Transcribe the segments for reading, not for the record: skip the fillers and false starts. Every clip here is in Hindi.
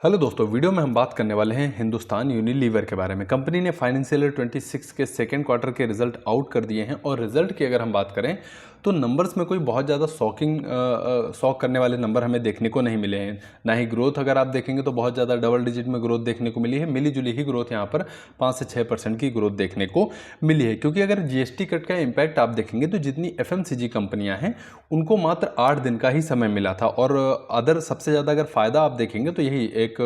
हेलो दोस्तों, वीडियो में हम बात करने वाले हैं हिंदुस्तान यूनिलीवर के बारे में। कंपनी ने फाइनेंशियल ईयर 26 के सेकेंड क्वार्टर के रिजल्ट आउट कर दिए हैं और रिजल्ट की अगर हम बात करें तो नंबर्स में कोई बहुत ज़्यादा शॉक करने वाले नंबर हमें देखने को नहीं मिले हैं। ना ही ग्रोथ अगर आप देखेंगे तो बहुत ज़्यादा डबल डिजिट में ग्रोथ देखने को मिली है। मिली जुली ही ग्रोथ यहाँ पर 5 से 6% की ग्रोथ देखने को मिली है, क्योंकि अगर जीएसटी कट का इम्पैक्ट आप देखेंगे तो जितनी एफएमसीजी कंपनियाँ हैं उनको मात्र 8 दिन का ही समय मिला था। और अदर सबसे ज़्यादा अगर फ़ायदा आप देखेंगे तो यही एक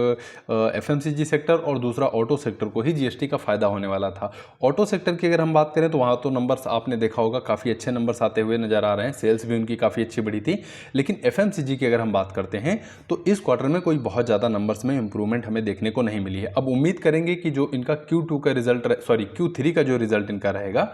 एफएमसीजी सेक्टर और दूसरा ऑटो सेक्टर को ही जीएसटी का फ़ायदा होने वाला था। ऑटो सेक्टर की अगर हम बात करें तो वहाँ तो नंबर्स आपने देखा होगा, काफ़ी अच्छे नंबर्स आते हुए नज़र आ रहे हैं। सेल्स भी उनकी काफ़ी अच्छी बढ़ी थी। लेकिन एफएमसीजी की अगर हम बात करते हैं तो इस क्वार्टर में कोई बहुत ज़्यादा नंबर्स में इंप्रूवमेंट हमें देखने को नहीं मिली है। अब उम्मीद करेंगे कि जो इनका Q3 का जो रिजल्ट इनका रहेगा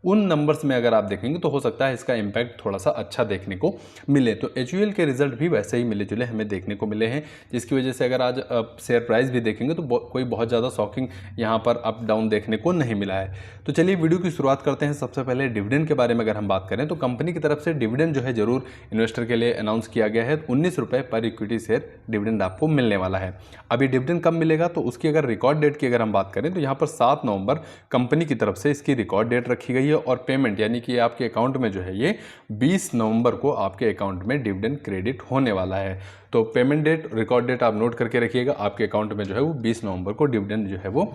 उन नंबर्स में अगर आप देखेंगे तो हो सकता है इसका इम्पैक्ट थोड़ा सा अच्छा देखने को मिले। तो एचयूएल के रिजल्ट भी वैसे ही मिले जुले हमें देखने को मिले हैं, जिसकी वजह से अगर आज शेयर प्राइस भी देखेंगे तो कोई बहुत ज़्यादा शॉकिंग यहाँ पर अप डाउन देखने को नहीं मिला है। तो चलिए वीडियो की शुरुआत करते हैं। सबसे पहले डिविडेंड के बारे में अगर हम बात करें तो कंपनी की तरफ से डिविडेंड जो है जरूर इन्वेस्टर के लिए अनाउंस किया गया है। 19 रुपये पर इक्विटी शेयर डिविडेंड आपको मिलने वाला है। अभी डिविडेंड कब मिलेगा तो उसकी अगर रिकॉर्ड डेट की अगर हम बात करें तो यहाँ पर 7 नवंबर कंपनी की तरफ से इसकी रिकॉर्ड डेट रखी गई है और पेमेंट यानी कि आपके अकाउंट में जो है ये 20 नवंबर को आपके अकाउंट में डिविडेंड क्रेडिट होने वाला है। तो पेमेंट डेट, रिकॉर्ड डेट आप नोट करके रखिएगा। आपके अकाउंट में जो है वो 20 नवंबर को डिविडेंड जो है वो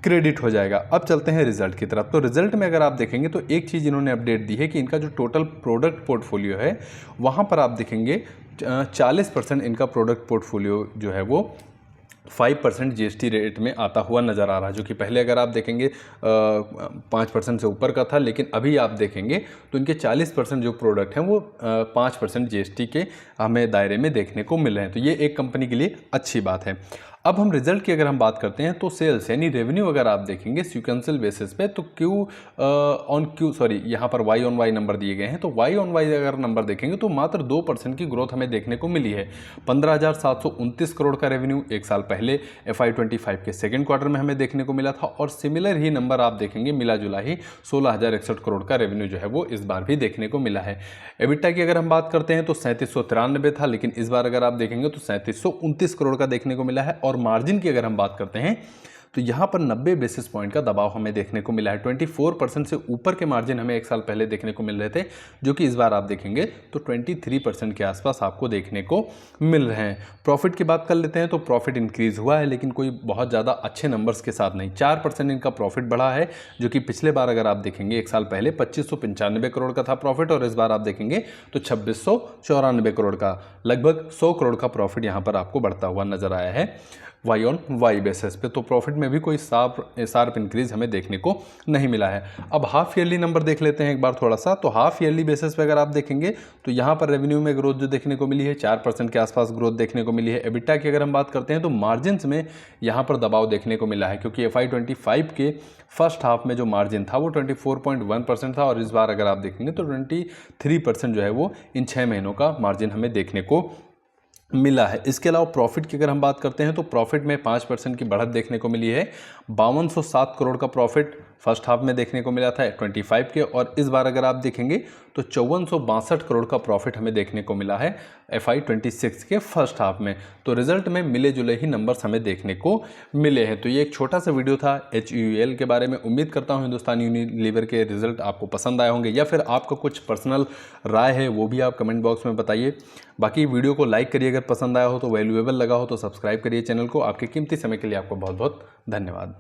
क्रेडिट हो जाएगा। अब चलते हैं रिजल्ट की तरफ। तो रिजल्ट में अगर आप देखेंगे तो एक चीज़ इन्होंने अपडेट दी है कि इनका जो टोटल प्रोडक्ट पोर्टफोलियो है वहाँ पर आप देखेंगे 40% इनका प्रोडक्ट पोर्टफोलियो जो है वो 5% जीएसटी रेट में आता हुआ नज़र आ रहा है, जो कि पहले अगर आप देखेंगे 5% से ऊपर का था। लेकिन अभी आप देखेंगे तो इनके 40% जो प्रोडक्ट हैं वो 5% जीएसटी के हमें दायरे में देखने को मिल रहे हैं। तो ये एक कंपनी के लिए अच्छी बात है। अब हम रिजल्ट की अगर हम बात करते हैं तो सेल्स यानी रेवेन्यू अगर आप देखेंगे सीक्वेंशियल बेसिस पे तो यहाँ पर वाई ऑन वाई नंबर दिए गए हैं। तो वाई ऑन वाई अगर नंबर देखेंगे तो मात्र 2% की ग्रोथ हमें देखने को मिली है। 15,729 करोड़ का रेवेन्यू एक साल पहले FY25 के सेकेंड क्वार्टर में हमें देखने को मिला था और सिमिलर ही नंबर आप देखेंगे मिला जुला ही 16,061 करोड़ का रेवेन्यू जो है वो इस बार भी देखने को मिला है। एबिटा की अगर हम बात करते हैं तो 3793 था, लेकिन इस बार अगर आप देखेंगे तो 3729 करोड़ का देखने को मिला है। और मार्जिन की अगर हम बात करते हैं तो यहाँ पर 90 बेसिस पॉइंट का दबाव हमें देखने को मिला है। 24% से ऊपर के मार्जिन हमें एक साल पहले देखने को मिल रहे थे, जो कि इस बार आप देखेंगे तो 23% के आसपास आपको देखने को मिल रहे हैं। प्रॉफिट की बात कर लेते हैं तो प्रॉफिट इंक्रीज हुआ है, लेकिन कोई बहुत ज़्यादा अच्छे नंबर्स के साथ नहीं। 4% इनका प्रॉफिट बढ़ा है, जो कि पिछले बार अगर आप देखेंगे एक साल पहले 2595 करोड़ का था प्रॉफिट और इस बार आप देखेंगे तो 2694 करोड़ का, लगभग 100 करोड़ का प्रॉफिट यहाँ पर आपको बढ़ता हुआ नजर आया है वाई ऑन वाई बेसिस पे। तो प्रॉफिट में भी कोई शार्प इंक्रीज हमें देखने को नहीं मिला है। अब हाफ ईयरली नंबर देख लेते हैं एक बार थोड़ा सा। तो हाफ ईयरली बेसिस पे अगर आप देखेंगे तो यहाँ पर रेवेन्यू में ग्रोथ जो देखने को मिली है 4% के आसपास ग्रोथ देखने को मिली है। एबिटा की अगर हम बात करते हैं तो मार्जिन्स में यहाँ पर दबाव देखने को मिला है, क्योंकि FY25 के फर्स्ट हाफ में जो मार्जिन था वो 24.1% था और इस बार अगर आप देखेंगे तो 23% जो है वो इन 6 महीनों का मार्जिन हमें देखने को मिला है। इसके अलावा प्रॉफिट की अगर हम बात करते हैं तो प्रॉफिट में 5% की बढ़त देखने को मिली है। 5207 करोड़ का प्रॉफिट फर्स्ट हाफ में देखने को मिला था 25 के, और इस बार अगर आप देखेंगे तो 5462 करोड़ का प्रॉफिट हमें देखने को मिला है FY26 के फर्स्ट हाफ में। तो रिजल्ट में मिले जुले ही नंबर्स हमें देखने को मिले हैं। तो ये एक छोटा सा वीडियो था HUL के बारे में। उम्मीद करता हूँ हिंदुस्तान यूनिलीवर के रिजल्ट आपको पसंद आए होंगे, या फिर आपका कुछ पर्सनल राय है वो भी आप कमेंट बॉक्स में बताइए। बाकी वीडियो को लाइक करिए, अगर पसंद आया हो तो वैल्यूएबल लगा हो तो सब्सक्राइब करिए चैनल को। आपके कीमती समय के लिए आपको बहुत बहुत धन्यवाद।